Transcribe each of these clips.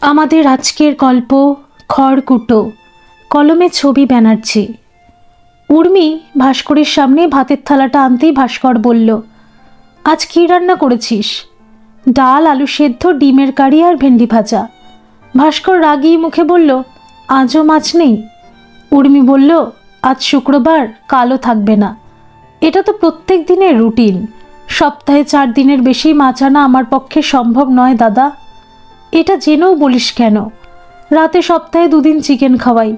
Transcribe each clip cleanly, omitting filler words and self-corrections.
আমাদের আজকের গল্প খড়কুটো। কলমে ছবি ব্যানার্জি। উর্মি ভাস্করের সামনে ভাতের থালাটা আনতেই ভাস্কর বলল, আজ কী রান্না করেছিস? ডাল, আলু সেদ্ধ, ডিমের কারি আর ভেন্ডি ভাজা। ভাস্কর রাগী মুখে বলল, আজও মাছ নেই? উর্মি বলল, আজ শুক্রবার, কালও থাকবে না। এটা তো প্রত্যেক দিনের রুটিন। সপ্তাহে 4 দিনের বেশি মাছ আনা আমার পক্ষে সম্ভব নয় দাদা। এটা জেনেও বলিস কেন? রাতে সপ্তাহে 2 দিন চিকেন খাওয়াই।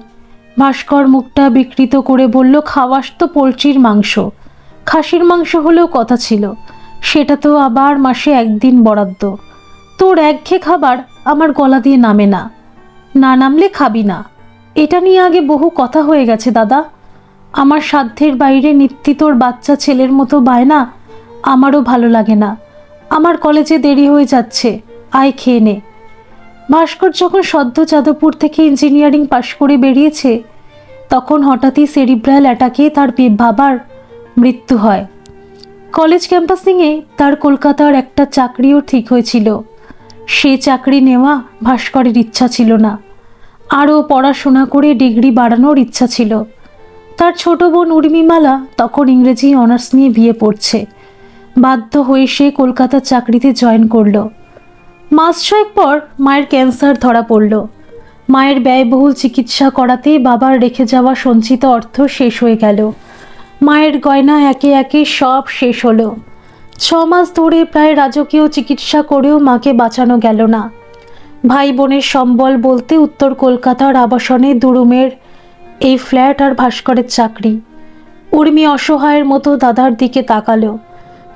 ভাস্কর মুখটা বিকৃত করে বলল, খাওয়াস তো পোলট্রির মাংস, খাসির মাংস হলেও কথা ছিল, সেটা তো আবার মাসে 1 দিন বরাদ্দ। তোর একঘেয়ে খাবার আমার গলা দিয়ে নামে না। না নামলে খাবি না, এটা নিয়ে আগে বহু কথা হয়ে গেছে দাদা। আমার সাধ্যের বাইরে নিত্যি তোর বাচ্চা ছেলের মতো বায়না আমারও ভালো লাগে না। আমার কলেজে দেরি হয়ে যাচ্ছে, আয় খেয়ে নে। ভাস্কর যখন সদ্য যাদবপুর থেকে ইঞ্জিনিয়ারিং পাশ করে বেরিয়েছে, তখন হঠাৎই সেরিব্রাল অ্যাটাকে তার বাবার মৃত্যু হয়। কলেজ ক্যাম্পাসিংয়ে তার কলকাতার একটা চাকরিও ঠিক হয়েছিল। সে চাকরি নেওয়া ভাস্করের ইচ্ছা ছিল না, আরও পড়াশোনা করে ডিগ্রি বাড়ানোর ইচ্ছা ছিল। তার ছোট বোন উর্মিমালা তখন ইংরেজি অনার্স নিয়ে বিয়ে পড়ছে। বাধ্য হয়ে সে কলকাতার চাকরিতে জয়েন করলো। মাস 6 পর মায়ের ক্যান্সার ধরা পড়ল। মায়ের ব্যয়বহুল চিকিৎসা করাতে বাবার রেখে যাওয়া সঞ্চিত অর্থ শেষ হয়ে গেল। মায়ের গয়না একে একে সব শেষ হলো। 6 মাস ধরে প্রায় রাজকীয় চিকিৎসা করেও মাকে বাঁচানো গেল না। ভাই বোনের সম্বল বলতে উত্তর কলকাতার আবাসনে দুরুমের এই ফ্ল্যাট আর ভাস্করের চাকরি। উর্মি অসহায়ের মতো দাদার দিকে তাকালো।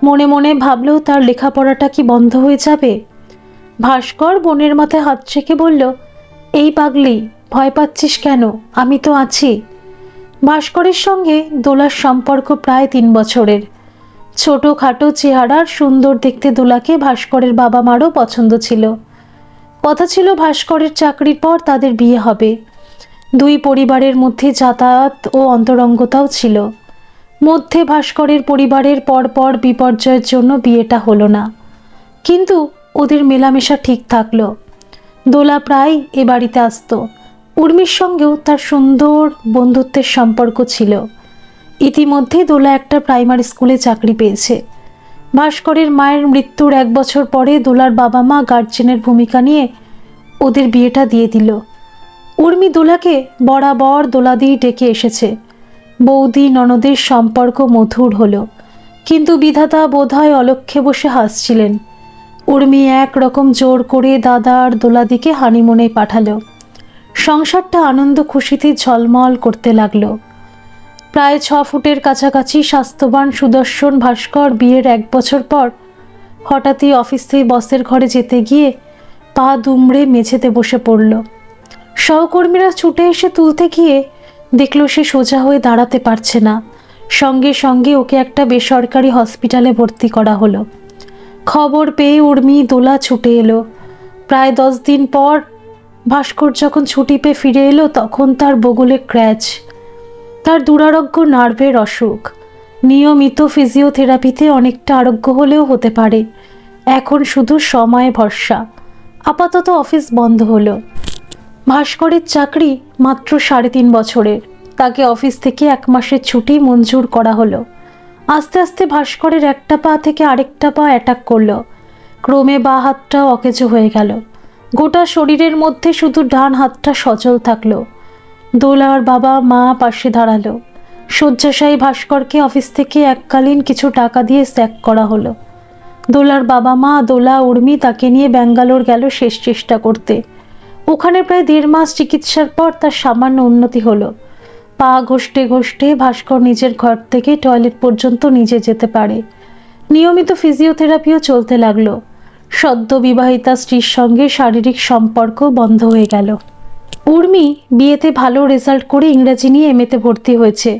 মনে মনে ভাবল, তার লেখাপড়াটা কি বন্ধ হয়ে যাবে? ভাস্কর বোনের মাথায় হাত রেখে বলল, এই পাগলি, ভয় পাচ্ছিস কেন? আমি তো আছি। ভাস্করের সঙ্গে দোলার সম্পর্ক প্রায় 3 বছরের। ছোটোখাটো চেহারার সুন্দর দেখতে দোলাকে ভাস্করের বাবা মারও পছন্দ ছিল। কথা ছিল ভাস্করের চাকরির পর তাদের বিয়ে হবে। 2 পরিবারের মধ্যে যাতায়াত ও অন্তরঙ্গতাও ছিল। মধ্যে ভাস্করের পরিবারের পরপর বিপর্যয়ের জন্য বিয়েটা হলো না, কিন্তু ওদের মেলামেশা ঠিক থাকলো। দোলা প্রায় এ বাড়িতে আসতো। উর্মির সঙ্গেও তার সুন্দর বন্ধুত্বের সম্পর্ক ছিল। ইতিমধ্যে দোলা একটা প্রাইমারি স্কুলে চাকরি পেয়েছে। ভাস্করের মায়ের মৃত্যুর 1 বছর পরে দোলার বাবা মা গার্জেনের ভূমিকা নিয়ে ওদের বিয়েটা দিয়ে দিল। উর্মি দোলাকে বরাবর দোলাদিই ডেকে এসেছে। বৌদি ননদের সম্পর্ক মধুর হলো, কিন্তু বিধাতা বোধহয় অলক্ষ্যে বসে হাসছিলেন। উর্মি একরকম জোর করে দাদা আর দোলাদিকে হানিমুনে পাঠালো। সংসারটা আনন্দ খুশিতে ঝলমল করতে লাগলো। প্রায় 6 ফুটের কাছাকাছি স্বাস্থ্যবান সুদর্শন ভাস্কর বিয়ের 1 বছর পর হঠাৎই অফিসে বসের ঘরে যেতে গিয়ে পা দুমড়ে মেঝেতে বসে পড়ল। সহকর্মীরা ছুটে এসে তুলতে গিয়ে দেখল সে সোজা হয়ে দাঁড়াতে পারছে না। সঙ্গে সঙ্গে ওকে একটা বেসরকারি হসপিটালে ভর্তি করা হলো। খবর পেয়ে উর্মি দোলা ছুটে এলো। প্রায় 10 দিন পর ভাস্কর যখন ছুটি পেয়ে ফিরে এলো, তখন তার বগলে ক্র্যাচ। তার দুরারোগ্য নার্ভের অসুখ। নিয়মিত ফিজিওথেরাপিতে অনেকটা আরোগ্য হলেও হতে পারে। এখন শুধু সময় ভরসা। আপাতত অফিস বন্ধ হলো। ভাস্করের চাকরি মাত্র 3.5 বছরের। তাকে অফিস থেকে 1 মাসের ছুটি মঞ্জুর করা হলো। আস্তে আস্তে ভাস্করের একটা পা থেকে আরেকটা পা অ্যাটাক করলো। ক্রমে বাঁ হাতটাও অকেজো হয়ে গেল। গোটা শরীরের মধ্যে শুধু ডান হাতটা সচল থাকলো। দোলার বাবা মা পাশে দাঁড়ালো। শয্যাশায়ী ভাস্করকে অফিস থেকে এককালীন কিছু টাকা দিয়ে স্যাক করা হলো। দোলার বাবা মা, দোলা, উর্মি তাকে নিয়ে ব্যাঙ্গালোর গেল শেষ চেষ্টা করতে। ওখানে প্রায় 1.5 মাস চিকিৎসার পর তার সামান্য উন্নতি হলো। পা ঘষতে ঘষতে ভাস্কর নিজের ঘর থেকে টয়লেট পর্যন্ত নিজে যেতে পারে। নিয়মিত ফিজিওথেরাপিও চলতে লাগলো। সদ্য বিবাহিতা স্ত্রীর সঙ্গে শারীরিক সম্পর্ক বন্ধ হয়ে গেল। উর্মি বিয়েতে ভালো রেজাল্ট করে ইংরেজি নিয়ে এমএতে ভর্তি হয়েছে।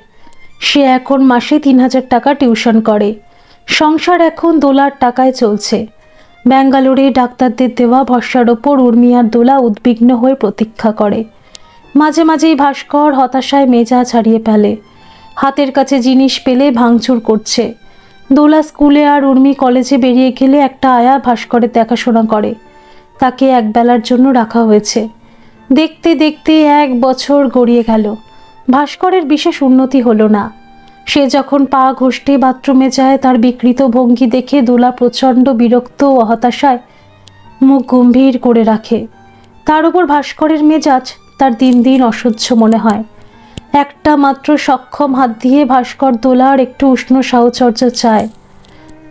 সে এখন মাসে 3000 টাকা টিউশন করে। সংসার এখন দোলার টাকায় চলছে। ব্যাঙ্গালোরে ডাক্তারদের দেওয়া ভরসার ওপর উর্মি আর দোলা উদ্বিগ্ন হয়ে প্রতীক্ষা করে। মাঝে মাঝেই ভাস্কর হতাশায় মেজাজ হারিয়ে ফেলে। হাতের কাছে জিনিস পেলে ভাঙচুর করছে। দোলা স্কুলে আর উর্মি কলেজে বেরিয়ে গেলে একটা আয়া ভাস্করের দেখাশোনা করে। তাকে একবেলার জন্য রাখা হয়েছে। দেখতে দেখতে 1 বছর গড়িয়ে গেল। ভাস্করের বিশেষ উন্নতি হলো না। সে যখন পা ঘষতে বাথরুমে যায়, তার বিকৃত ভঙ্গি দেখে দোলা প্রচণ্ড বিরক্ত ও হতাশায় মুখ গম্ভীর করে রাখে। তার উপর ভাস্করের মেজাজ তার দিন দিন অসহ্য মনে হয়। একটা মাত্র সক্ষম হাত দিয়ে ভাস্কর দোলার একটু উষ্ণ সাহচর্য চায়,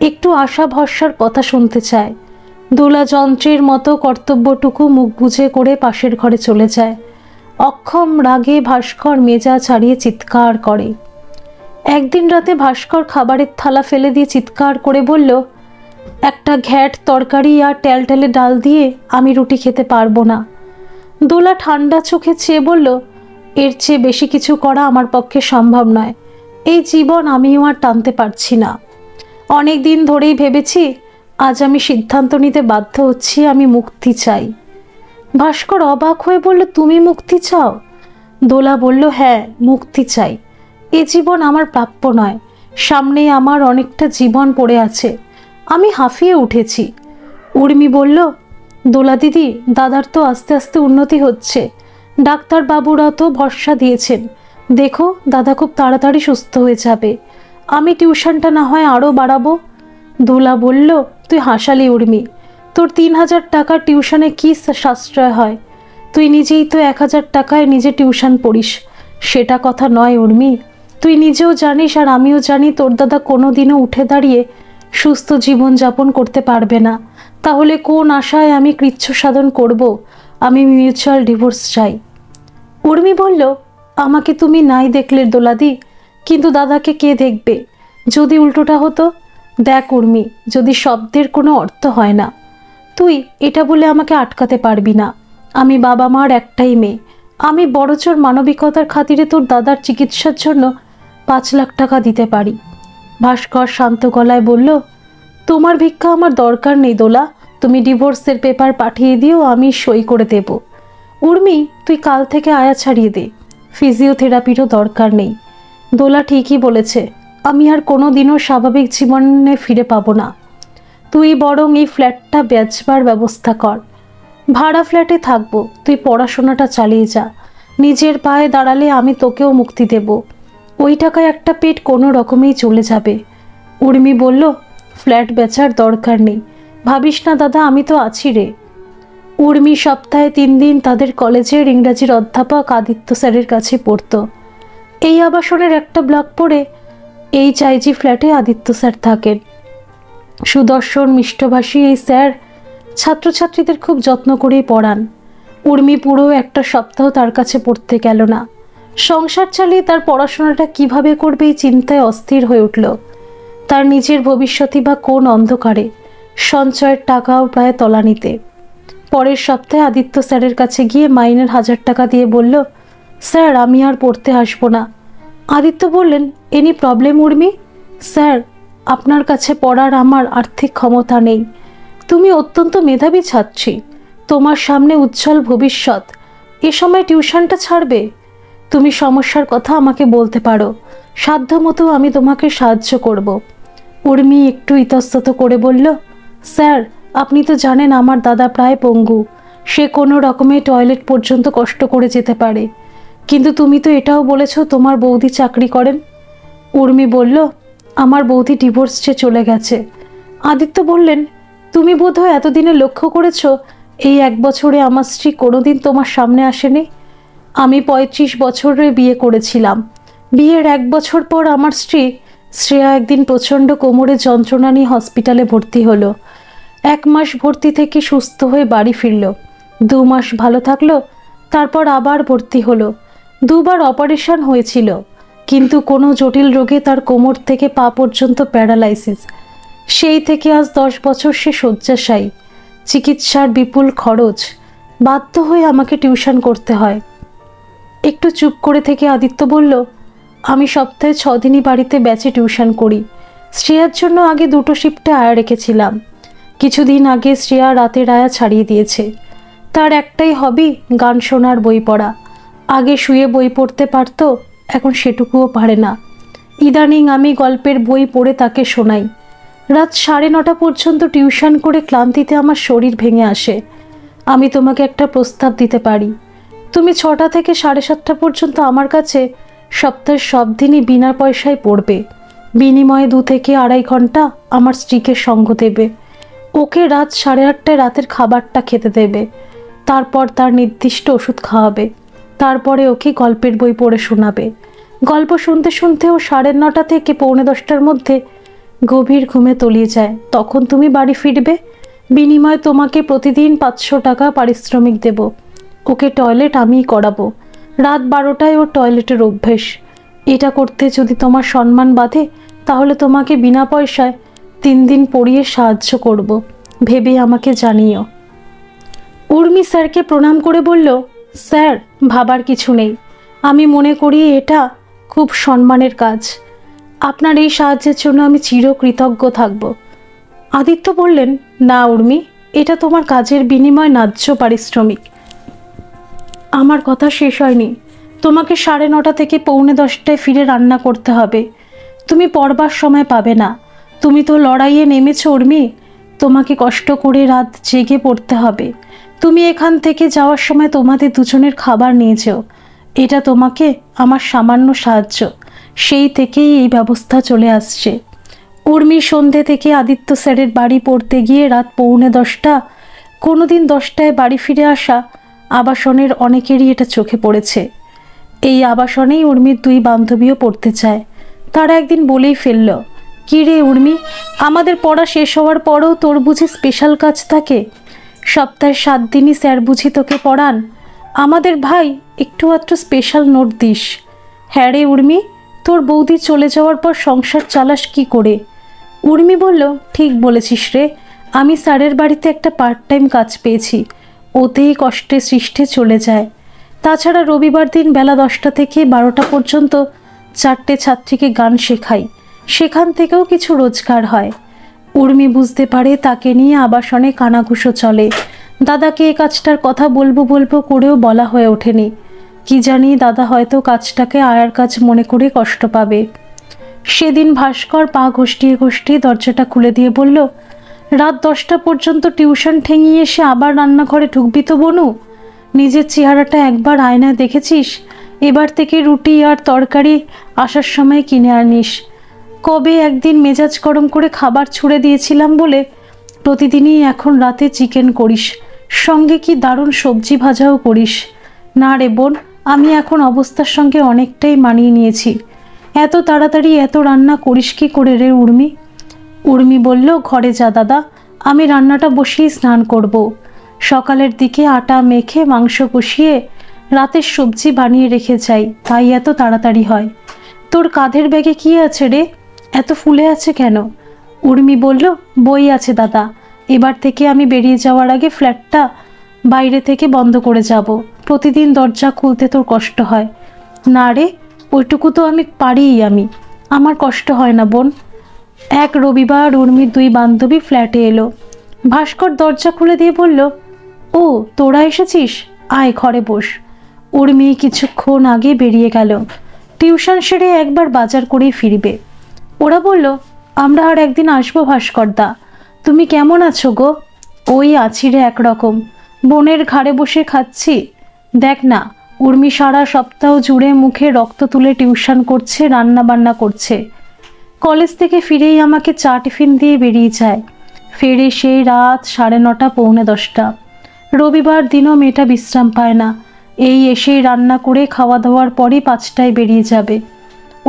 একটু আশা ভরসার কথা শুনতে চায়। দোলা যন্ত্রের মতো কর্তব্যটুকু মুখ বুজে করে পাশের ঘরে চলে যায়। অক্ষম রাগে ভাস্কর মেজাজ হারিয়ে চিৎকার করে। একদিন রাতে ভাস্কর খাবারের থালা ফেলে দিয়ে চিৎকার করে বলল, একটা ঘ্যাট তরকারি আর টেলটেলে ডাল দিয়ে আমি রুটি খেতে পারবো না। দোলা ঠান্ডা চোখে চেয়ে বলল, এর চেয়ে বেশি কিছু করা আমার পক্ষে সম্ভব নয়। এই জীবন আমিও আর টানতে পারছি না। অনেক দিন ধরেই ভেবেছি, আজ আমি সিদ্ধান্ত নিতে বাধ্য হচ্ছি, আমি মুক্তি চাই। ভাস্কর অবাক হয়ে বলল, তুমি মুক্তি চাও? দোলা বলল, হ্যাঁ, মুক্তি চাই। এ জীবন আমার প্রাপ্য নয়। সামনে আমার অনেকটা জীবন পড়ে আছে। আমি হাঁফিয়ে উঠেছি। উর্মি বলল, দোলা দিদি, দাদার তো আস্তে আস্তে উন্নতি হচ্ছে। ডাক্তারবাবুরা তো ভরসা দিয়েছেন। দেখো, দাদা খুব তাড়াতাড়ি সুস্থ হয়ে যাবে। আমি টিউশনটা না হয় আরও বাড়াবো। দোলা বলল, তুই হাসালি উর্মি। তোর 3,000 টাকার টিউশনে কি সাশ্রয় হয়? তুই নিজেই তো 1,000 টাকায় নিজে টিউশন পড়িস। সেটা কথা নয় উর্মি। তুই নিজেও জানিস আর আমিও জানি, তোর দাদা কোনো দিনও উঠে দাঁড়িয়ে সুস্থ জীবন যাপন করতে পারবে না। তাহলে কোন আশায় আমি কৃচ্ছ সাধন করব? আমি মিউচুয়াল ডিভোর্স চাই। উর্মি বলল, আমাকে তুমি নাই দেখলে দোলাদি, কিন্তু দাদাকে কে দেখবে? যদি উল্টোটা হতো? দেখ উর্মি, যদি শব্দের কোনো অর্থ হয় না, তুই এটা বলে আমাকে আটকাতে পারবি না। আমি বাবা মার একটাই মেয়ে। আমি বড়জোর মানবিকতার খাতিরে তোর দাদার চিকিৎসার জন্য 5 লাখ টাকা দিতে পারি। ভাস্কর শান্ত গলায় বলল, তোমার ভিক্ষা আমার দরকার নেই দোলা। তুমি ডিভোর্সের পেপার পাঠিয়ে দিও, আমি সই করে দেব। উর্মি, তুই কাল থেকে আয়া ছাড়িয়ে দে। ফিজিওথেরাপিরও দরকার নেই। দোলা ঠিকই বলেছে, আমি আর কোনো দিনও স্বাভাবিক জীবনে ফিরে পাবো না। তুই বরং এই ফ্ল্যাটটা বেচবার ব্যবস্থা কর। ভাড়া ফ্ল্যাটে থাকবো। তুই পড়াশোনাটা চালিয়ে যা। নিজের পায়ে দাঁড়ালে আমি তোকেও মুক্তি দেব। ওই টাকায় একটা পেট কোনো রকমেই চলে যাবে। উর্মি বলল, ফ্ল্যাট বেচার দরকার নেই। ভাবিস না দাদা, আমি তো আছি রে। উর্মি সপ্তাহে 3 দিন তাদের কলেজের ইংরাজির অধ্যাপক আদিত্য স্যারের কাছে পড়ত। এই আবাসনের একটা ব্লক পড়ে HIG ফ্ল্যাটে আদিত্য স্যার থাকেন। সুদর্শন মিষ্টভাষী এই স্যার ছাত্রছাত্রীদের খুব যত্ন করেই পড়ান। উর্মি পুরো একটা সপ্তাহ তার কাছে পড়তে গেল না। সংসার চালিয়ে তার পড়াশোনাটা কিভাবে করবে এই চিন্তায় অস্থির হয়ে উঠল। তার নিজের ভবিষ্যৎই বা কোন অন্ধকারে, সঞ্চয়ের টাকাও প্রায় তলানিতে। পরের সপ্তাহে আদিত্য স্যারের কাছে গিয়ে মাইনের 1,000 টাকা দিয়ে বলল, স্যার, আমি আর পড়তে আসবো না। আদিত্য বললেন, এনি প্রবলেম উর্মি? স্যার, আপনার কাছে পড়ার আমার আর্থিক ক্ষমতা নেই। তুমি অত্যন্ত মেধাবী ছাত্রী, তোমার সামনে উজ্জ্বল ভবিষ্যৎ। এ সময় টিউশনটা ছাড়বে? তুমি সমস্যার কথা আমাকে বলতে পারো। সাধ্যমতো আমি তোমাকে সাহায্য করব। উর্মি একটু ইতস্তত করে বলল, স্যার, আপনি তো জানেন আমার দাদা প্রায় পঙ্গু। সে কোনো রকমে টয়লেট পর্যন্ত কষ্ট করে যেতে পারে। কিন্তু তুমি তো এটাও বলেছ তোমার বৌদি চাকরি করেন। উর্মি বলল, আমার বৌদি ডিভোর্স চেয়ে চলে গেছে। আদিত্য বললেন, তুমি বোধহয় এতদিনে লক্ষ্য করেছ, এই 1 বছরে আমার স্ত্রী কোনোদিন তোমার সামনে আসেনি। আমি 35 বছরে বিয়ে করেছিলাম। বিয়ের 1 বছর পর আমার স্ত্রী শ্রেয়া একদিন প্রচণ্ড কোমরে যন্ত্রণা নিয়ে হসপিটালে ভর্তি হলো। 1 মাস ভর্তি থেকে সুস্থ হয়ে বাড়ি ফিরল। 2 মাস ভালো থাকলো, তারপর আবার ভর্তি হলো। 2 বার অপারেশন হয়েছিল, কিন্তু কোনো জটিল রোগে তার কোমর থেকে পা পর্যন্ত প্যারালাইসিস। সেই থেকে আজ 10 বছর সে শয্যাশায়ী। চিকিৎসার বিপুল খরচ। বাধ্য হয়ে আমাকে টিউশন করতে হয়। একটু চুপ করে থেকে আদিত্য বলল, আমি সপ্তাহে 6 দিনই বাড়িতে ব্যাচে টিউশন করি। শ্রেয়ার জন্য আগে 2টো শিফটে আয়া রেখেছিলাম। কিছুদিন আগে শ্রেয়া রাতের আয়া ছাড়িয়ে দিয়েছে। তার একটাই হবি গান শোনার, বই পড়া। আগে শুয়ে বই পড়তে পারত, এখন সেটুকুও পারে না। ইদানিং আমি গল্পের বই পড়ে তাকে শোনাই। রাত 9:30 পর্যন্ত টিউশন করে ক্লান্তিতে আমার শরীর ভেঙে আসে। আমি তোমাকে একটা প্রস্তাব দিতে পারি। তুমি 6টা থেকে 7:30 পর্যন্ত আমার কাছে সপ্তাহের সব দিনই বিনা পয়সায় পড়বে। বিনিময়ে 2 থেকে 2.5 ঘন্টা আমার স্ত্রীকে সঙ্গ দেবে। ওকে রাত 8:30টায় রাতের খাবারটা খেতে দেবে। তারপর তার নির্দিষ্ট ওষুধ খাওয়াবে। তারপরে ওকে গল্পের বই পড়ে শোনাবে। গল্প শুনতে শুনতে ও 9:30 থেকে 9:45টার মধ্যে গভীর ঘুমে তলিয়ে যায়। তখন তুমি বাড়ি ফিরবে। বিনিময়ে তোমাকে প্রতিদিন 500 টাকা পারিশ্রমিক দেব। ওকে টয়লেট আমিই করাবো। রাত 12টায় ওর টয়লেটের অভ্যেস। এটা করতে যদি তোমার সম্মান বাঁধে তাহলে তোমাকে বিনা পয়সায় 3 দিন পড়িয়ে সাহায্য করব। ভেবে আমাকে জানিও। উর্মি স্যারকে প্রণাম করে বলল, স্যার, ভাবার কিছু নেই। আমি মনে করি এটা খুব সম্মানের কাজ। আপনার এই সাহায্যের জন্য আমি চিরকৃতজ্ঞ থাকব। আদিত্য বললেন, না উর্মি, এটা তোমার কাজের বিনিময় ন্যায্য পারিশ্রমিক। আমার কথা শেষ হয়নি। তোমাকে 9:30 থেকে 9:45টায় ফিরে রান্না করতে হবে। তুমি পড়বার সময় পাবে না। তুমি তো লড়াইয়ে নেমেছো উর্মি। তোমাকে কষ্ট করে রাত জেগে পড়তে হবে। তুমি এখান থেকে যাওয়ার সময় তোমাদের দুজনের খাবার নিয়ে যেও। এটা তোমাকে আমার সামান্য সাহায্য। সেই থেকেই এই ব্যবস্থা চলে আসছে। উর্মি সন্ধে থেকে আদিত্য স্যারের বাড়ি পড়তে গিয়ে রাত 9:45, কোনোদিন 10টায় বাড়ি ফিরে আসা আবাসনের অনেকেরই এটা চোখে পড়েছে। এই আবাসনেই উর্মির 2 বান্ধবীও পড়তে চায়। তারা একদিন বলেই ফেলল, কী রে উর্মি, আমাদের পড়া শেষ হওয়ার পরও তোর বুঝি স্পেশাল কাজ থাকে? সপ্তাহে 7 দিনই স্যার বুঝি তোকে পড়ান। আমাদের ভাই একটু আধটু স্পেশাল নোট দিস। হ্যাঁ রে উর্মি, তোর বৌদি চলে যাওয়ার পর সংসার চালাস কি করে? উর্মি বলল, ঠিক বলেছিস রে। আমি স্যারের বাড়িতে একটা পার্ট টাইম কাজ পেয়েছি। ওতেই কষ্টে সৃষ্টে চলে যায়। তাছাড়া রবিবার দিন বেলা 10টা থেকে 12টা পর্যন্ত 4টে ছাত্রীকে গান শেখাই। সেখান থেকেও কিছু রোজগার হয়। উর্মি বুঝতে পারে তাকে নিয়ে আবাসনে কানাঘুষো চলে। দাদাকে এই কাজটার কথা বলবো বলবো করেও বলা হয়ে ওঠেনি। কি জানি, দাদা হয়তো কাজটাকে আয়ার কাজ মনে করে কষ্ট পাবে। সেদিন ভাস্কর পা ঘষ্টিয়ে ঘষ্টিয়ে দরজাটা খুলে দিয়ে বলল, রাত 10টা পর্যন্ত টিউশন ঠেঙিয়ে এসে আবার রান্নাঘরে ঢুকবি তো বনু? নিজের চেহারাটা একবার আয়নায় দেখেছিস? এবার থেকে রুটি আর তরকারি আসার সময় কিনে আনিস। কবে একদিন মেজাজ গরম করে খাবার ছুঁড়ে দিয়েছিলাম বলে প্রতিদিনই এখন রাতে চিকেন করিস, সঙ্গে কি দারুণ সবজি ভাজাও করিস। না রে বোন, আমি এখন অবস্থার সঙ্গে অনেকটাই মানিয়ে নিয়েছি। এত তাড়াতাড়ি এত রান্না করিস কি করে রে উর্মি? উর্মি বলল, ঘরে যা দাদা, আমি রান্নাটা বসিয়ে স্নান করব। সকালের দিকে আটা মেখে মাংস কষিয়ে রাতের সবজি বানিয়ে রেখে যাই, তাই এত তাড়াতাড়ি হয়। তোর কাঁধের ব্যাগে কি আছে রে? এত ফুলে আছে কেন? উর্মি বলল, বই আছে দাদা। এবার থেকে আমি বেরিয়ে যাওয়ার আগে ফ্ল্যাটটা বাইরে থেকে বন্ধ করে যাব। প্রতিদিন দরজা খুলতে তোর কষ্ট হয়? না রে, ওইটুকু তো আমি পারিই। আমার কষ্ট হয় না বোন। এক রবিবার উর্মির 2 বান্ধবী ফ্ল্যাটে এলো। ভাস্কর দরজা খুলে দিয়ে বলল, ও তোরা এসেছিস, আয় ঘরে বস। উর্মি কিছুক্ষণ আগে বেরিয়ে গেল। টিউশন সেরে একবার বাজার করেই ফিরবে। ওরা বলল, আমরা আর একদিন আসবো ভাস্করদা। তুমি কেমন আছো গো? ওই আছি রে একরকম, বোনের ঘাড়ে বসে খাচ্ছি। দেখ না, উর্মি সারা সপ্তাহ জুড়ে মুখে রক্ত তুলে টিউশন করছে, রান্না বান্না করছে। কলেজ থেকে ফিরেই আমাকে চা টিফিন দিয়ে বেরিয়ে যায়। ফেরে সেই রাত 9:30 পৌনে 10টা। রবিবার দিনও মেয়েটা বিশ্রাম পায় না। এই এসেই রান্না করে খাওয়া দাওয়ার পরই 5টায় বেরিয়ে যাবে।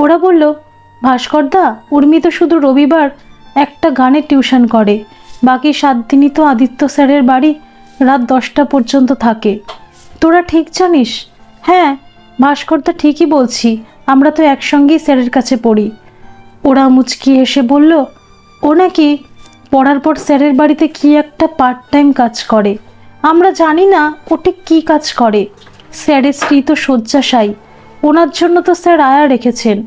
ওরা বলল, ভাস্করদা, উর্মি তো শুধু রবিবার একটা গানের টিউশন করে, বাকি 7 দিনই তো আদিত্য স্যারের বাড়ি রাত 10টা পর্যন্ত থাকে। তোরা ঠিক জানিস? হ্যাঁ, ভাস্করদা ঠিকই বলছি, আমরা তো একসঙ্গেই স্যারের কাছে পড়ি। ওরা মুচকি এসে বলল, ও নাকি পড়ার পর স্যারের বাড়িতে কি একটা পার্ট টাইম কাজ করে। আমরা জানি না ও ঠিক কী কাজ করে। স্যারের স্ত্রী তো শয্যাশায়ী, ওনার জন্য তো স্যার আয়া রেখেছেন।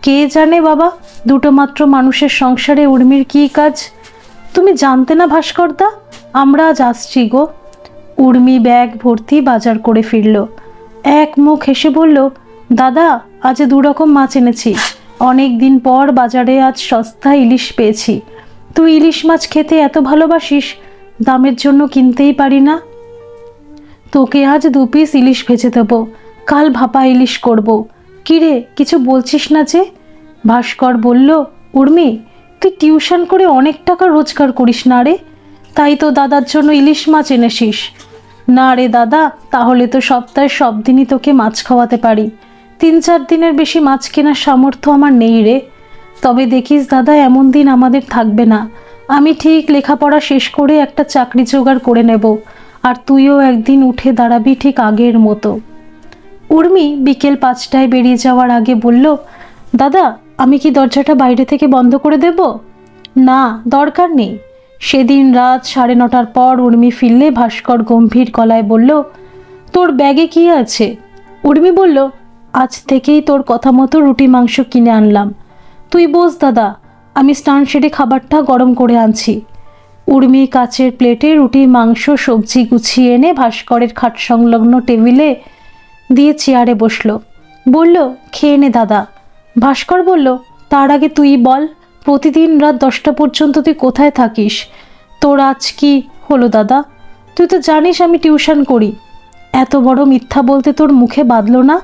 কে জানে বাবা, 2টো মাত্র মানুষের সংসারে উর্মির কী কাজ। তুমি জানতে না ভাস্করদা? আমরা আজ আসছি গো। উর্মি ব্যাগ ভর্তি বাজার করে ফিরল। এক মুখ হেসে বলল, দাদা, আজ 2 রকম মাছ এনেছি। অনেক দিন পর বাজারে আজ সস্তা ইলিশ পেয়েছি। তুই ইলিশ মাছ খেতে এত ভালোবাসিস, দামের জন্য কিনতেই পারি না। তোকে আজ 2 পিস ইলিশ ভেজে দেবো, কাল ভাপা ইলিশ করব। কিরে, কিছু বলছিস না যে? ভাস্কর বলল, উর্মি, তুই টিউশন করে অনেক টাকা রোজগার করিস না রে, তাই তো দাদার জন্য ইলিশ মাছ এনেছিস। না রে দাদা, তাহলে তো সপ্তাহে সব দিনই তোকে মাছ খাওয়াতে পারি। 3-4 দিনের বেশি মাছ কেনার সামর্থ্য আমার নেই রে। তবে দেখিস দাদা, এমন দিন আমাদের থাকবে না। আমি ঠিক লেখাপড়া শেষ করে একটা চাকরি জোগাড় করে নেব, আর তুইও একদিন উঠে দাঁড়াবি ঠিক আগের মতো। উর্মি বিকেল 5টায় বেরিয়ে যাওয়ার আগে বলল, দাদা, আমি কি দরজাটা বাইরে থেকে বন্ধ করে দেব? না, দরকার নেই। সেদিন রাত 9:30টার পর উর্মি ফিরলে ভাস্কর গম্ভীর গলায় বলল, তোর ব্যাগে কি আছে? উর্মি বলল, আজ থেকেই তোর কথা মতো রুটি মাংস কিনে আনলাম। তুই বস দাদা, আমি স্নান সেরে খাবারটা গরম করে আনছি। উর্মি কাচের প্লেটে রুটি মাংস সবজি গুছিয়ে এনে ভাস্করের খাট সংলগ্ন টেবিলে দিয়ে চেয়ারে বসলো। বলল, খেয়ে নে দাদা। ভাস্কর বলল, তার আগে তুই বল, প্রতিদিন রাত 10টা পর্যন্ত তুই কোথায় থাকিস? তোর আজ কি হলো দাদা? তুই তো জানিস আমি টিউশন করি। এত বড় মিথ্যা বলতে তোর মুখে বাঁধলো না?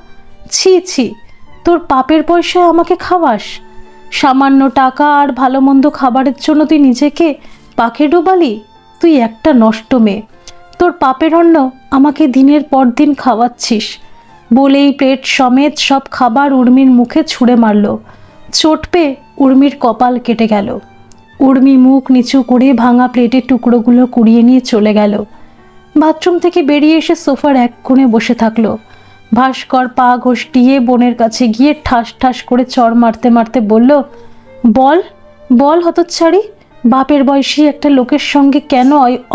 ছি ছি, তোর পাপের পয়সায় আমাকে খাওয়াস? সামান্য টাকা আর ভালো মন্দ খাবারের জন্য তুই নিজেকে পাকে ডোবালি? তুই একটা নষ্ট মেয়ে। তোর পাপের অন্ন আমাকে দিনের পর দিন খাওয়াচ্ছিস। বলেই প্লেট সমেত সব খাবার উর্মির মুখে ছুঁড়ে মারল। চোট পেয়ে উর্মির কপাল কেটে গেল। উর্মি মুখ নিচু করে ভাঙা প্লেটের টুকরোগুলো কুড়িয়ে নিয়ে চলে গেল। বাথরুম থেকে বেরিয়ে এসে সোফার এক কোণে বসে থাকলো। ভাস্কর পা ঘষটিয়ে বোনের কাছে গিয়ে ঠাস ঠাস করে চড় মারতে মারতে বলল, বল বল হতচ্ছাড়ি, বাপের বয়সী একটা লোকের সঙ্গে কেন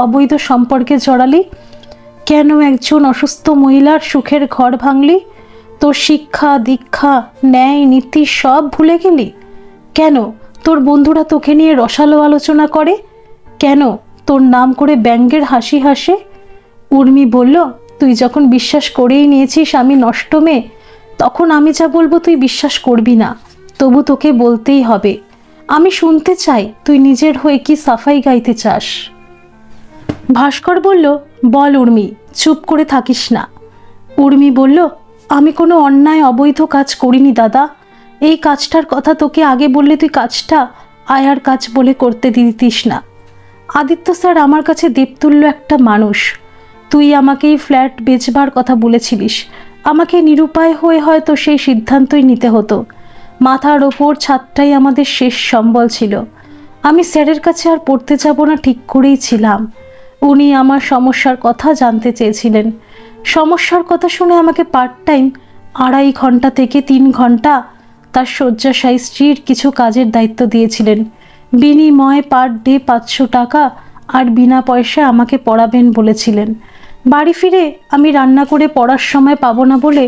অবৈধ সম্পর্কে জড়ালি? কেন একজন অসুস্থ মহিলার সুখের ঘর ভাঙলি? তোর শিক্ষা দীক্ষা ন্যায় নীতি সব ভুলে গেলি? কেন তোর বন্ধুরা তোকে নিয়ে রসালো আলোচনা করে? কেন তোর নাম করে ব্যঙ্গের হাসি হাসে? উর্মি বলল, তুই যখন বিশ্বাস করেই নিয়েছিস আমি নষ্ট মেয়ে, তখন আমি যা বলবো তুই বিশ্বাস করবি না। তবু তোকে বলতেই হবে। আমি শুনতে চাই তুই নিজের হয়ে কি সাফাই গাইতে চাস। ভাস্কর বলল, বল উর্মি, চুপ করে থাকিস না। উর্মি বলল, আমি কোনো অন্যায় অবৈধ কাজ করিনি দাদা। এই কাজটার কথা তোকে আগে বললে তুই কাজটা আয়ার কাজ বলে করতে দিতিস না। আদিত্য স্যার আমার কাছে দেবতুল্য একটা মানুষ। তুই আমাকে এই ফ্ল্যাট বেচবার কথা বলেছিলিস। আমাকে নিরুপায় হয়ে হয়তো সেই সিদ্ধান্তই নিতে হতো। মাথার ওপর ছাদটাই আমাদের শেষ সম্বল ছিল। আমি স্যারের কাছে আর পড়তে যাব না ঠিক করেই ছিলাম। উনি আমার সমস্যার কথা জানতে চেয়েছিলেন। সমস্যার কথা শুনে আমাকে পার্ট টাইম 2.5 ঘন্টা থেকে 3 ঘন্টা তার শয্যাশায়ী স্ত্রীর কিছু কাজের দায়িত্ব দিয়েছিলেন। বিনিময়ে পার ডে 500 টাকা আর বিনা পয়সায় আমাকে পড়াবেন বলেছিলেন। বাড়ি ফিরে আমি রান্না করে পড়ার সময় পাবো না বলে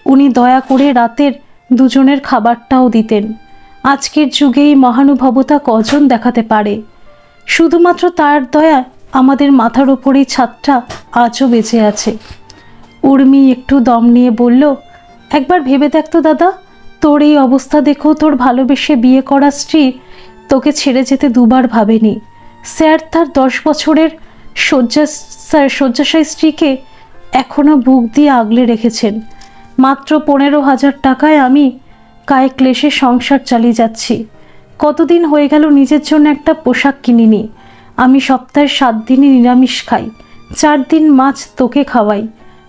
উনি দয়া করে রাতের দুজনের খাবারটাও দিতেন। আজকের যুগে এই মহানুভবতা কজন দেখাতে পারে? শুধুমাত্র তার দয়া আমাদের মাথার ওপরেই ছাদটা আজও বেঁচে আছে। উর্মি একটু দম নিয়ে বলল, একবার ভেবে দেখতো দাদা, তোর এই অবস্থা দেখো তোর ভালোবেসে বিয়ে করা স্ত্রী তোকে ছেড়ে যেতে দুবার ভাবেনি। স্যার তার 10 বছরের শয্যাশায়ী স্ত্রীকে এখনও বুক দিয়ে আগলে রেখেছেন। মাত্র 15,000 টাকায় আমি কায়ে ক্লেশে সংসার চালিয়ে যাচ্ছি। কতদিন হয়ে গেল নিজের জন্য একটা পোশাক কিনিনি। আমি সপ্তাহে 7 দিনই নিরামিষ খাই, 4 দিন মাছ তোকে খাওয়াই।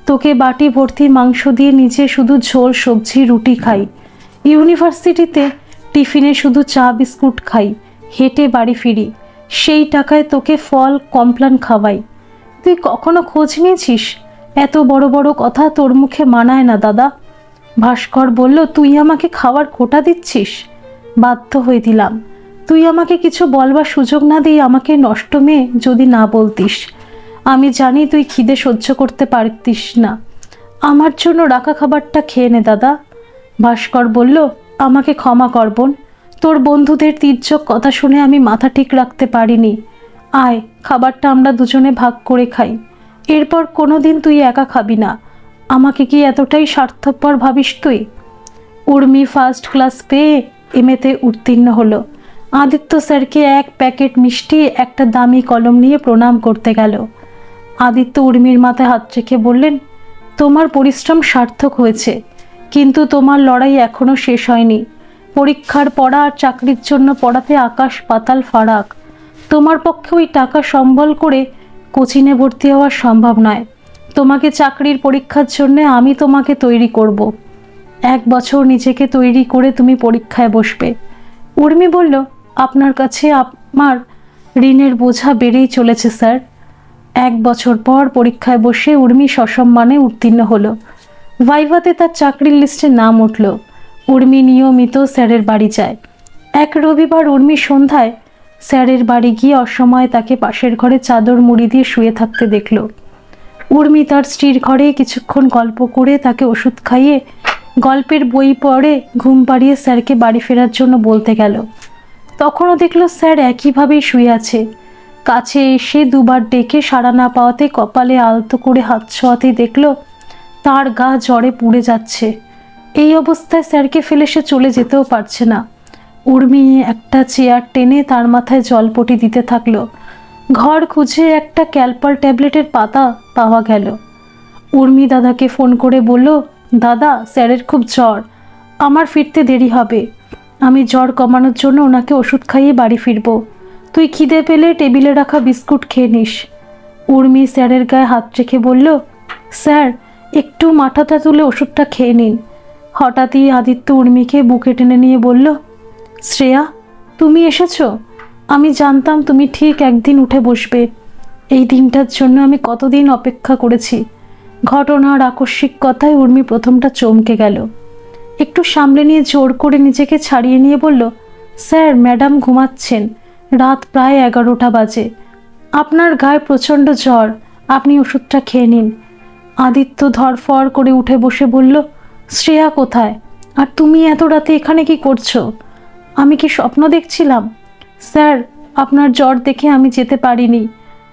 তোকে বাটি ভর্তি মাংস দিয়ে নিজে শুধু ঝোল সবজি রুটি খাই। ইউনিভার্সিটিতে টিফিনে শুধু চা বিস্কুট খাই, হেঁটে বাড়ি ফিরি। সেই টাকায় তোকে ফল কমপ্লান খাওয়াই। তুই কখনো খোঁজ নিয়েছিস? এত বড় বড় কথা তোর মুখে মানায় না দাদা। ভাস্কর বলল, তুই আমাকে খাওয়ার খোটা দিচ্ছিস? বাধ্য হয়ে দিলাম। তুই আমাকে কিছু বলবার সুযোগ না দিয়ে আমাকে নষ্ট মেয়ে যদি না বলতিস। আমি জানি তুই খিদে সহ্য করতে পারতিস না। আমার জন্য রাখা খাবারটা খেয়ে নে দাদা। ভাস্কর বলল, আমাকে ক্ষমা কর বোন, তোর বন্ধুদের তির্যক কথা শুনে আমি মাথা ঠিক রাখতে পারিনি। আয়, খাবারটা আমরা দুজনে ভাগ করে খাই। এরপর কোনো দিন তুই একা খাবি না। আমাকে কি এতটাই স্বার্থপর ভাবিস তুই? উর্মি ফার্স্ট ক্লাস পেয়ে এমএতে উত্তীর্ণ হলো। আদিত্য স্যারকে 1 প্যাকেট মিষ্টি একটা দামি কলম নিয়ে প্রণাম করতে গেল। আদিত্য উর্মির মাথায় হাত রেখে বললেন, তোমার পরিশ্রম সার্থক হয়েছে, কিন্তু তোমার লড়াই এখনও শেষ হয়নি। পরীক্ষার পড়া আর চাকরির জন্য পড়াতে আকাশ পাতাল ফারাক। তোমার পক্ষে ওই টাকা সম্বল করে কোচিংয়ে ভর্তি হওয়া সম্ভব নয়। তোমাকে চাকরির পরীক্ষার জন্য আমি তোমাকে তৈরি করব। 1 বছর নিজেকে তৈরি করে তুমি পরীক্ষায় বসবে। উর্মি বলল, আপনার কাছে আমার ঋণের বোঝা বেড়েই চলেছে স্যার। 1 বছর পর পরীক্ষায় বসে উর্মি সসম্মানে উত্তীর্ণ হলো। ভাইভাতে তার চাকরির লিস্টে নাম উঠল। উর্মি নিয়মিত স্যারের বাড়ি যায়। এক রবিবার উর্মি সন্ধ্যায় স্যারের বাড়ি গিয়ে অসময়ে তাকে পাশের ঘরে চাদর মুড়ি দিয়ে শুয়ে থাকতে দেখল। উর্মি তার স্ত্রীর ঘরে কিছুক্ষণ গল্প করে তাকে ওষুধ খাইয়ে গল্পের বই পড়ে ঘুম পাড়িয়ে স্যারকে বাড়ি ফেরার জন্য বলতে গেল। তখনও দেখল স্যার একইভাবেই শুয়ে আছে। কাছে এসে দুবার ডেকে সাড়া না পাওয়াতে কপালে আলতো করে হাত ছোঁয়াতেই দেখল তার গা জ্বরে পুড়ে যাচ্ছে। এই অবস্থায় স্যারকে ফেলে সে চলে যেতেও পারছে না। উর্মি একটা চেয়ার টেনে তার মাথায় জলপটি দিতে থাকলো। ঘর খুঁজে একটা ক্যালপাল ট্যাবলেটের পাতা পাওয়া গেল। উর্মি দাদাকে ফোন করে বলল, দাদা, স্যারের খুব জ্বর, আমার ফিরতে দেরি হবে। আমি জ্বর কমানোর জন্য ওনাকে ওষুধ খাইয়ে বাড়ি ফিরবো। তুই খিদে পেলে টেবিলে রাখা বিস্কুট খেয়ে নিস। উর্মি স্যারের গায়ে হাত রেখে বলল, স্যার, একটু মাথাটা তুলে ওষুধটা খেয়ে নিন। হঠাৎই আদিত্য উর্মিকে বুকে টেনে নিয়ে বলল, শ্রেয়া, তুমি এসেছো? আমি জানতাম তুমি ঠিক একদিন উঠে বসবে। এই দিনটার জন্য আমি কতদিন অপেক্ষা করেছি। ঘটনার আকস্মিক কথায় উর্মি প্রথমটা চমকে গেল। একটু সামলে নিয়ে জোর করে নিজেকে ছাড়িয়ে নিয়ে বলল, স্যার, ম্যাডাম ঘুমাচ্ছেন। রাত প্রায় 11টা বাজে। আপনার গায়ে প্রচণ্ড জ্বর, আপনি ওষুধটা খেয়ে নিন। আদিত্য ধরফর করে উঠে বসে বলল, শ্রেয়া কোথায়? আর তুমি এত রাতে এখানে কি করছো? আমি কি স্বপ্ন দেখছিলাম? স্যার, আপনার জ্বর দেখে আমি যেতে পারিনি।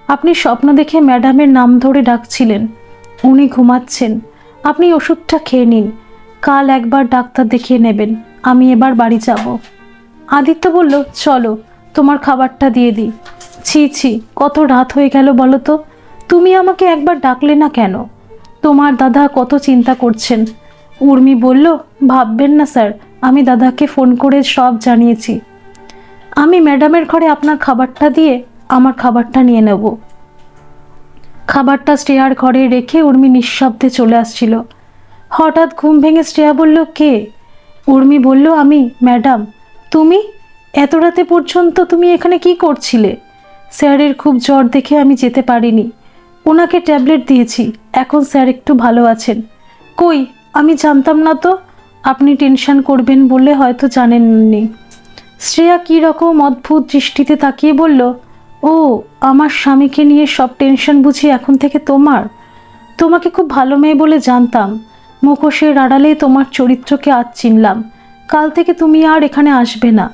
আপনি স্বপ্ন দেখে ম্যাডামের নাম ধরে ডাকছিলেন। উনি ঘুমাচ্ছেন। আপনি ওষুধটা খেয়ে নিন। কাল একবার ডাক্তার দেখিয়ে নেবেন। আমি এবার বাড়ি যাব। আদিত্য বলল, চলো, তোমার খাবারটা দিয়ে দিই। ছি ছি, কত রাত হয়ে গেল বলো তো? তুমি আমাকে একবার ডাকলে না কেন? তোমার দাদা কত চিন্তা করছেন। উর্মি বলল, ভাববেন না স্যার, আমি দাদাকে ফোন করে সব জানিয়েছি। আমি ম্যাডামের ঘরে আপনার খাবারটা দিয়ে আমার খাবারটা নিয়ে নেব। খাবারটা শ্রেয়ার ঘরে রেখে উর্মি নিঃশব্দে চলে আসছিল। হঠাৎ ঘুম ভেঙে শ্রেয়া বলল, কে? উর্মি বলল, আমি। ম্যাডাম, তুমি? এত রাতে পর্যন্ত তুমি এখানে কি করছিলে? স্যারের খুব জ্বর দেখে আমি যেতে পারিনি। ওনাকে ট্যাবলেট দিয়েছি, এখন স্যার একটু ভালো আছেন। কই, আমি জানতাম না তো। আপনি টেনশন করবেন বলে হয়তো জানেননি। শ্রেয়া কী রকম অদ্ভুত দৃষ্টিতে তাকিয়ে বলল, ও, আমার স্বামীকে নিয়ে সব টেনশন বুঝি এখন থেকে তোমার? তোমাকে খুব ভালো মেয়ে বলে জানতাম। মুখোশের আড়ালে তোমার চরিত্রকে আজ চিনলাম। কাল থেকে তুমি আর এখানে আসবে না।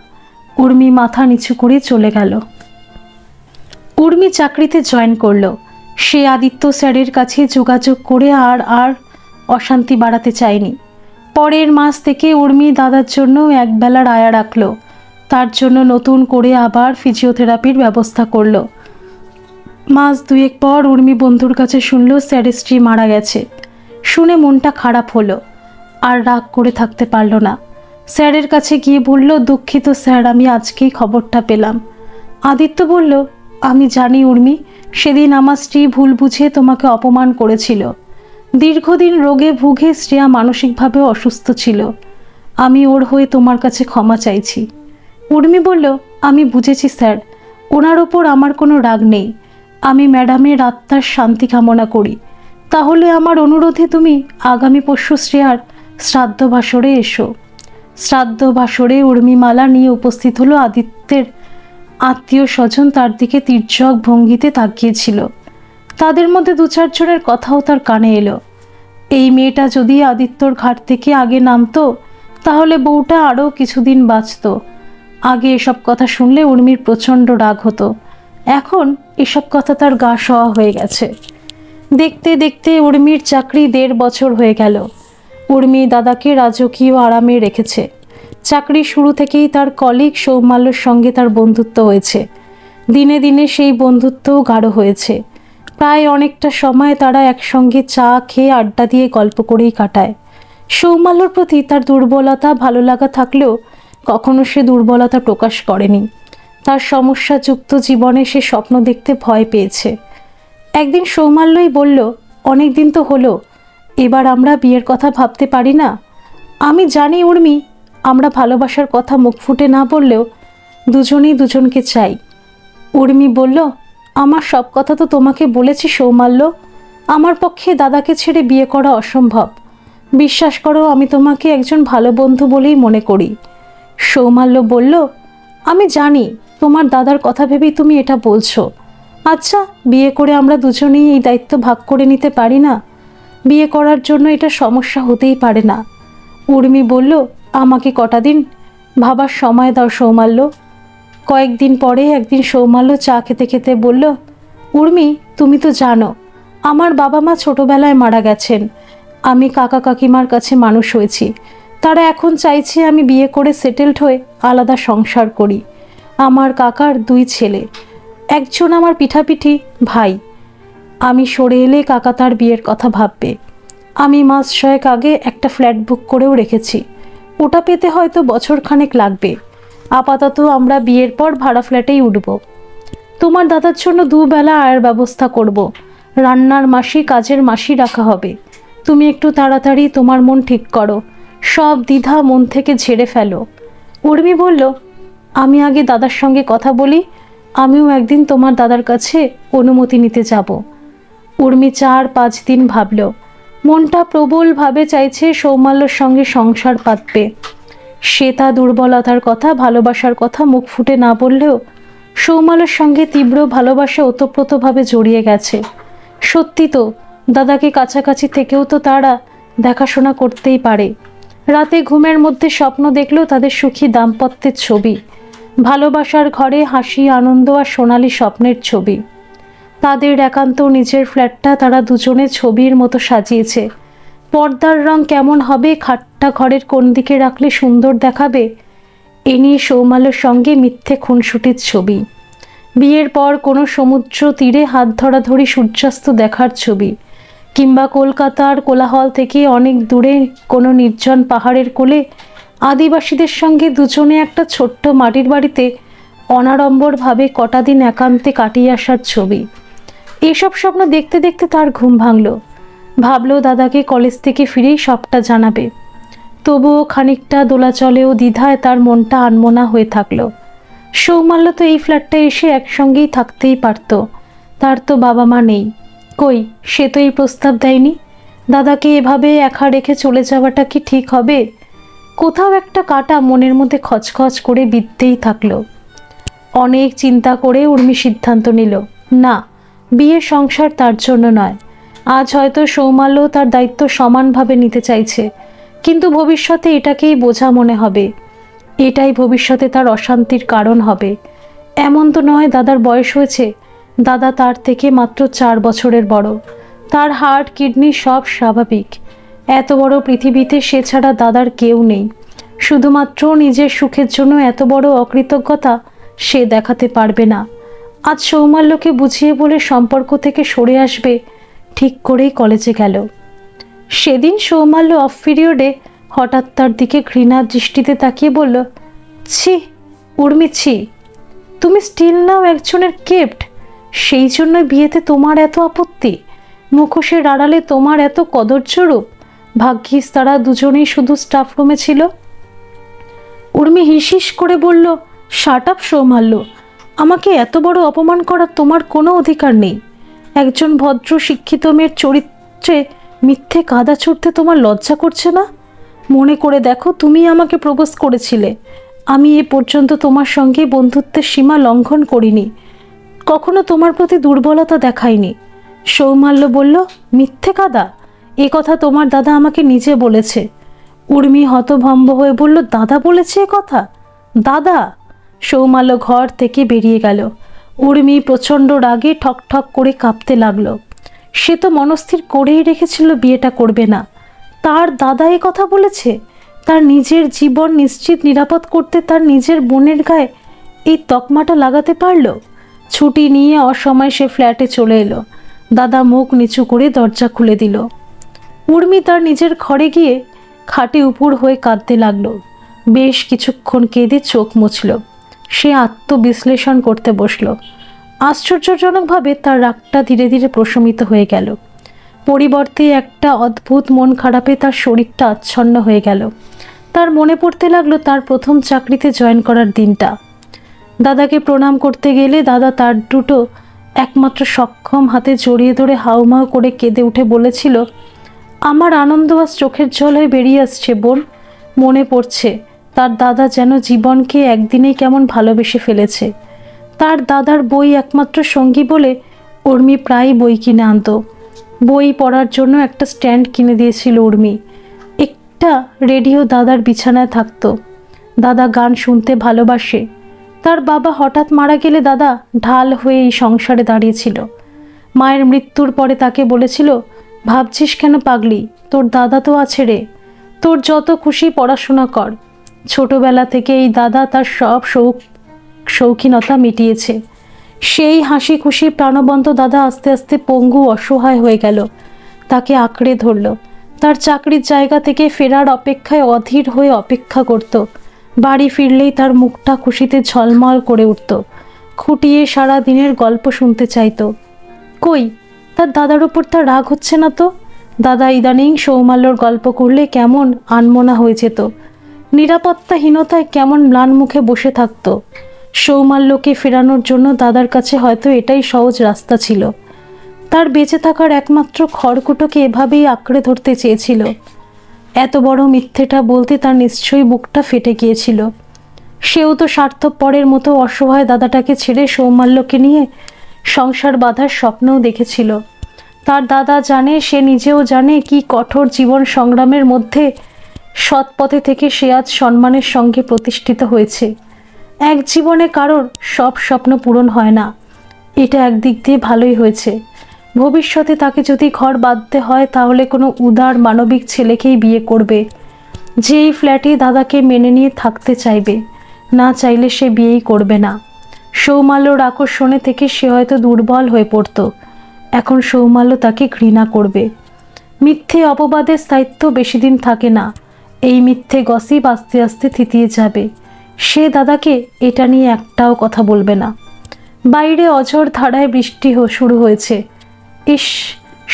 উর্মি মাথা নিচু করে চলে গেল। উর্মি চাকরিতে জয়েন করলো। সে আদিত্য স্যারের কাছে যোগাযোগ করে আর অশান্তি বাড়াতে চায়নি। পরের মাস থেকে উর্মি দাদার জন্য একবেলার আয়া রাখলো। তার জন্য নতুন করে আবার ফিজিওথেরাপির ব্যবস্থা করলো। মাস 2 পর উর্মি বন্ধুর কাছে শুনল স্যারের স্ত্রী মারা গেছে। শুনে মনটা খারাপ হলো। আর রাগ করে থাকতে পারল না। স্যারের কাছে গিয়ে বলল, দুঃখিত স্যার, আমি আজকেই খবরটা পেলাম। আদিত্য বলল, আমি জানি উর্মি, সেদিন আমার স্ত্রী ভুল বুঝে তোমাকে অপমান করেছিল। দীর্ঘদিন রোগে ভুগে শ্রেয়া মানসিকভাবে অসুস্থ ছিল। আমি ওর হয়ে তোমার কাছে ক্ষমা চাইছি। উর্মি বলল, আমি বুঝেছি স্যার, ওনার ওপর আমার কোনো রাগ নেই। আমি ম্যাডামের আত্মার শান্তি কামনা করি। তাহলে আমার অনুরোধে তুমি আগামী পরশু শ্রেয়ার শ্রাদ্ধ বাসরে এসো। শ্রাদ্ধ বাসরে উর্মিমালা নিয়ে উপস্থিত হলো আদিত্যের আত্মীয় স্বজন। তার দিকে তির্যক ভঙ্গিতে তাকিয়েছিল। তাদের মধ্যে 2-4 জনের কথাও তার কানে এলো। এই মেয়েটা যদি আদিত্যর ঘাট থেকে আগে নামতো, তাহলে বউটা আরও কিছুদিন বাঁচত। আগে এসব কথা শুনলে উর্মির প্রচণ্ড রাগ হতো। এখন এসব কথা তার গা সওয়া হয়ে গেছে। দেখতে দেখতে উর্মির চাকরি 1.5 বছর হয়ে গেল। উর্মি দাদাকে রাজকীয় আরামে রেখেছে। চাকরি শুরু থেকেই তার কলিগ সৌমাল্যর সঙ্গে তার বন্ধুত্ব হয়েছে। দিনে দিনে সেই বন্ধুত্বও গাঢ় হয়েছে। প্রায় অনেকটা সময় তারা একসঙ্গে চা খেয়ে আড্ডা দিয়ে গল্প করেই কাটায়। সৌমাল্যর প্রতি তার দুর্বলতা ভালো লাগা থাকলেও কখনো সে দুর্বলতা প্রকাশ করেনি। তার সমস্যাযুক্ত জীবনে সে স্বপ্ন দেখতে ভয় পেয়েছে। একদিন সৌমাল্যই বলল, অনেক দিন তো হলো, এবার আমরা বিয়ের কথা ভাবতে পারি না? আমি জানি উর্মি, আমরা ভালোবাসার কথা মুখ ফুটে না বললেও দুজনেই দুজনকে চাই। উর্মি বলল, আমার সব কথা তো তোমাকে বলেছি সৌমাল্য। আমার পক্ষে দাদাকে ছেড়ে বিয়ে করা অসম্ভব। বিশ্বাস করো, আমি তোমাকে একজন ভালো বন্ধু বলেই মনে করি। সৌমাল্য বলল, আমি জানি তোমার দাদার কথা ভেবেই তুমি এটা বলছো। আচ্ছা, বিয়ে করে আমরা দুজনেই এই দায়িত্ব ভাগ করে নিতে পারি না? বিয়ে করার জন্য এটা সমস্যা হতেই পারে না। উর্মি বলল, আমাকে কটা দিন ভাবার সময় দাও সৌমাল্য। কয়েকদিন পরে একদিন সৌমাল্য চা খেতে খেতে বলল, উর্মি, তুমি তো জানো আমার বাবা মা ছোটবেলায় মারা গেছেন। আমি কাকা কাকিমার কাছে মানুষ হয়েছি। তারা এখন চাইছে আমি বিয়ে করে সেটেলড হয়ে আলাদা সংসার করি। আমার কাকার 2 ছেলে, একজন আমার পিঠাপিঠি ভাই। আমি সরে এলে কাকা তার বিয়ের কথা ভাববে। আমি মাস 6 আগে একটা ফ্ল্যাট বুক করেও রেখেছি। ওটা পেতে হয়তো বছরখানেক লাগবে। আপাতত আমরা বিয়ের পর ভাড়া ফ্ল্যাটেই উঠব। তোমার দাদার জন্য 2 বেলা আয়ের ব্যবস্থা করব। রান্নার মাসি, কাজের মাসি রাখা হবে। তুমি একটু তাড়াতাড়ি তোমার মন ঠিক করো, সব দ্বিধা মন থেকে ঝেড়ে ফেলো। উর্মি বলল, আমি আগে দাদার সঙ্গে কথা বলি। আমিও একদিন তোমার দাদার কাছে অনুমতি নিতে যাব। উর্মি 4-5 দিন ভাবল। মনটা প্রবলভাবে চাইছে সৌমাল্যর সঙ্গে সংসার পাতবে। সে তা দুর্বলতার কথা, ভালোবাসার কথা মুখ ফুটে না বললেও সৌমাল্যর সঙ্গে তীব্র ভালোবাসা ওতপ্রোতভাবে জড়িয়ে গেছে। সত্যি তো, দাদাকে কাছাকাছি থেকেও তো তারা দেখাশোনা করতেই পারে। রাতে ঘুমের মধ্যে স্বপ্ন দেখলেও তাদের সুখী দাম্পত্যের ছবি, ভালোবাসার ঘরে হাসি, আনন্দ আর সোনালি স্বপ্নের ছবি। তাদের একান্ত নিজের ফ্ল্যাটটা তারা দুজনে ছবির মতো সাজিয়েছে। পর্দার রং কেমন হবে, খাটটা ঘরের কোন দিকে রাখলে সুন্দর দেখাবে, এ নিয়ে সৌমাল্যর সঙ্গে মিথ্যে খুনসুটির ছবি। বিয়ের পর কোনো সমুদ্র তীরে হাত ধরাধরি সূর্যাস্ত দেখার ছবি, কিংবা কলকাতার কোলাহল থেকে অনেক দূরে কোনো নির্জন পাহাড়ের কোলে আদিবাসীদের সঙ্গে দুজনে একটা ছোট্ট মাটির বাড়িতে অনাড়ম্বরভাবে কটা দিন একান্তে কাটিয়ে আসার ছবি। এসব স্বপ্ন দেখতে দেখতে তার ঘুম ভাঙল। ভাবল দাদাকে কলেজ থেকে ফিরেই সবটা জানাবে। তবুও খানিকটা দোলাচলে ও দ্বিধায় তার মনটা আনমনা হয়ে থাকলো। সৌমাল্য তো এই ফ্ল্যাটটা এসে একসঙ্গেই থাকতেই পারত। তার তো বাবা মা নেই। কই, সে তো এই প্রস্তাব দেয়নি। দাদাকে এভাবে একা রেখে চলে যাওয়াটা কি ঠিক হবে? কোথাও একটা কাঁটা মনের মধ্যে খচখচ করে বিঁধতেই থাকলো। অনেক চিন্তা করে উর্মি সিদ্ধান্ত নিল, না, বিয়ের সংসার তার জন্য নয়। আজ হয়তো সৌমাল্য তার দায়িত্ব সমানভাবে নিতে চাইছে, কিন্তু ভবিষ্যতে এটাকেই বোঝা মনে হবে। এটাই ভবিষ্যতে তার অশান্তির কারণ হবে। এমন তো নয় দাদার বয়স হয়েছে। দাদা তার থেকে মাত্র 4 বছরের বড়। তার হার্ট, কিডনি সব স্বাভাবিক। এত বড় পৃথিবীতে সে ছাড়া দাদার কেউ নেই। শুধুমাত্র নিজের সুখের জন্য এত বড় অকৃতজ্ঞতা সে দেখাতে পারবে না। আজ সৌমাল্যকে বুঝিয়ে বলে সম্পর্ক থেকে সরে আসবে ঠিক করেই কলেজে গেল। সেদিন সৌমাল্য অফ পিরিয়ডে হঠাৎ তার দিকে ঘৃণার দৃষ্টিতে তাকিয়ে বলল, ছি উর্মি, ছি, তুমি স্টিল নাও একজনের গিফট। সেই জন্য বিয়েতে তোমার এত আপত্তি? মুখোশের আড়ালে তোমার এত কদর্য রূপ। ভাগ্যিস তারা দুজনেই শুধু স্টাফ রুমে ছিল। উর্মি হিসহিস করে বলল, শাট আপ সৌমাল্য, আমাকে এত বড় অপমান করার তোমার কোনো অধিকার নেই। একজন ভদ্র শিক্ষিত মেয়ের চরিত্রে মিথ্যে কাদা ছুটতে তোমার লজ্জা করছে না? মনে করে দেখো, তুমি আমাকে প্রপোজ করেছিলে। আমি এ পর্যন্ত তোমার সঙ্গে বন্ধুত্বের সীমা লঙ্ঘন করিনি, কখনো তোমার প্রতি দুর্বলতা দেখাইনি। সৌমাল্য বলল, মিথ্যে কাদা? এ কথা তোমার দাদা আমাকে নিজে বলেছে। উর্মি হতভম্ব হয়ে বলল, দাদা বলেছে এ কথা? দাদা? সৌমাল্য ঘর থেকে বেরিয়ে গেল। উর্মি প্রচণ্ড রাগে ঠকঠক করে কাঁপতে লাগলো। সে তো মনস্থির করেই রেখেছিল বিয়েটা করবে না। তার দাদা এ কথা বলেছে? তার নিজের জীবন নিশ্চিত নিরাপদ করতে তার নিজের বোনের গায়ে এই তকমাটা লাগাতে পারল? ছুটি নিয়ে অসময় সে ফ্ল্যাটে চলে এলো। দাদা মুখ নিচু করে দরজা খুলে দিল। উর্মি তার নিজের ঘরে গিয়ে খাটে উপুড় হয়ে কাঁদতে লাগলো। বেশ কিছুক্ষণ কেঁদে চোখ মুছল। সে আত্মবিশ্লেষণ করতে বসল। আশ্চর্যজনকভাবে তার রাগটা ধীরে ধীরে প্রশমিত হয়ে গেল। পরিবর্তে একটা অদ্ভুত মন খারাপে তার শরীরটা আচ্ছন্ন হয়ে গেল। তার মনে পড়তে লাগলো তার প্রথম চাকরিতে জয়েন করার দিনটা। দাদাকে প্রণাম করতে গেলে দাদা তার দুটো একমাত্র সক্ষম হাতে জড়িয়ে ধরে হাউমাউ করে কেঁদে উঠে বলেছিল, আমার আনন্দ আজ চোখের জল হয়ে বেরিয়ে আসছে বোন। মনে পড়ছে তার দাদা যেন জীবনকে একদিনেই কেমন ভালোবেসে ফেলেছে। তার দাদার বই একমাত্র সঙ্গী বলে উর্মি প্রায় বই কিনে আনতো। বই পড়ার জন্য একটা স্ট্যান্ড কিনে দিয়েছিল উর্মি। একটা রেডিও দাদার বিছানায় থাকতো। দাদা গান শুনতে ভালোবাসে। তার বাবা হঠাৎ মারা গেলে দাদা ঢাল হয়ে এই সংসারে দাঁড়িয়েছিল। মায়ের মৃত্যুর পরে তাকে বলেছিল, ভাবছিস কেন পাগলি, তোর দাদা তো আছে রে, তোর যত খুশি পড়াশোনা কর। ছোটবেলা থেকে এই দাদা তার সব শৌখিনতা মিটিয়েছে। সেই হাসি খুশি প্রাণবন্ত দাদা আস্তে আস্তে পঙ্গু অসহায় হয়ে গেল। তাকে আঁকড়ে ধরল। তার চাকরির জায়গা থেকে ফেরার অপেক্ষায় অধীর হয়ে অপেক্ষা করত। বাড়ি ফিরলেই তার মুখটা খুশিতে ঝলমল করে উঠত। খুঁটিয়ে সারা দিনের গল্প শুনতে চাইতো। কই, তার দাদার উপর তার রাগ হচ্ছে না তো? দাদা ইদানিং সৌমাল্যর গল্প করলে কেমন আনমনা হয়ে যেত। নিরাপত্তাহীনতায় কেমন ম্লান মুখে বসে থাকত। সৌমাল্যকে ফেরানোর জন্য দাদার কাছে হয়তো এটাই সহজ রাস্তা ছিল। তার বেঁচে থাকার একমাত্র খড়কুটোকে এভাবেই আঁকড়ে ধরতে চেয়েছিল। এত বড় মিথ্যেটা বলতে তার নিশ্চয়ই বুকটা ফেটে গিয়েছিল। সেও তো স্বার্থপরের মতো অসহায় দাদাটাকে ছেড়ে সৌমাল্যকে নিয়ে সংসার বাঁধার স্বপ্নও দেখেছিল। তার দাদা জানে, সে নিজেও জানে, কি কঠোর জীবন সংগ্রামের মধ্যে সৎ পথে থেকে সে আজ সম্মানের সঙ্গে প্রতিষ্ঠিত হয়েছে। এক জীবনে কারোর সব স্বপ্ন পূরণ হয় না, এটা একদিক দিয়ে ভালোই হয়েছে। ভবিষ্যতে তাকে যদি ঘর বাঁধতে হয় তাহলে কোনো উদার মানবিক ছেলেকেই বিয়ে করবে, যে এই ফ্ল্যাটে দাদাকে মেনে নিয়ে থাকতে চাইবে। না চাইলে সে বিয়েই করবে না। সৌমাল্যর আকর্ষণে থেকে সে হয়তো দুর্বল হয়ে পড়ত। এখন সৌমাল্য তাকে ঘৃণা করবে। মিথ্যে অপবাদের স্থায়িত্ব বেশি দিন থাকে না। এই মিথ্যে গসিপ আস্তে আস্তে থিতিয়ে যাবে। সে দাদাকে এটা নিয়ে একটাও কথা বলবে না। বাইরে অঝোর ধারায় বৃষ্টি শুরু হয়েছে। ইস,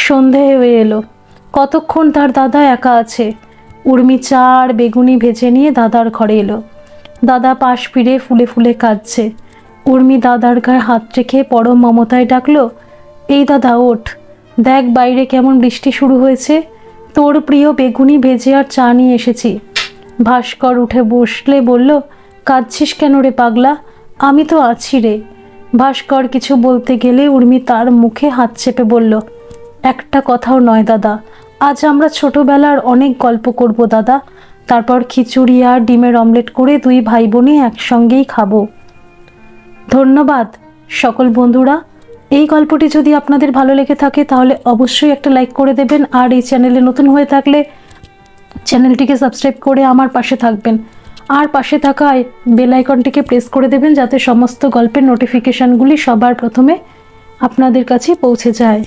সন্ধে হয়ে এলো। কতক্ষণ তার দাদা একা আছে। উর্মি চা আর বেগুনি ভেজে নিয়ে দাদার ঘরে এলো। দাদা পাশ ফিরে ফুলে ফুলে কাঁদছে। উর্মি দাদার গায়ে হাত রেখে পরম মমতায় ডাকলো, এই দাদা ওঠ, দেখ বাইরে কেমন বৃষ্টি শুরু হয়েছে। তোর প্রিয় বেগুনি ভেজে আর চা নিয়ে এসেছি। ভাস্কর উঠে বসলে বলল, কাঁদছিস কেন রে পাগলা? আমি তো আছি রে। ভাস্কর কিছু বলতে গেলে উর্মি তার মুখে হাত চেপে বলল, একটা কথাও নয় দাদা, আজ আমরা ছোটবেলার অনেক গল্প করব দাদা। তারপর খিচুড়ি আর ডিমের অমলেট করে দুই ভাই বোনে একসঙ্গেই খাবো। ধন্যবাদ সকল বন্ধুরা। এই গল্পটি যদি আপনাদের ভালো লেগে থাকে তাহলে অবশ্যই একটা লাইক করে দেবেন, আর এই চ্যানেলে নতুন হয়ে থাকলে চ্যানেলটিকে সাবস্ক্রাইব করে আমার পাশে থাকবেন, আর পাশে থাকা বেল আইকনটিকে প্রেস করে দেবেন যাতে সমস্ত গল্পের নোটিফিকেশানগুলি সবার প্রথমে আপনাদের কাছে পৌঁছে যায়।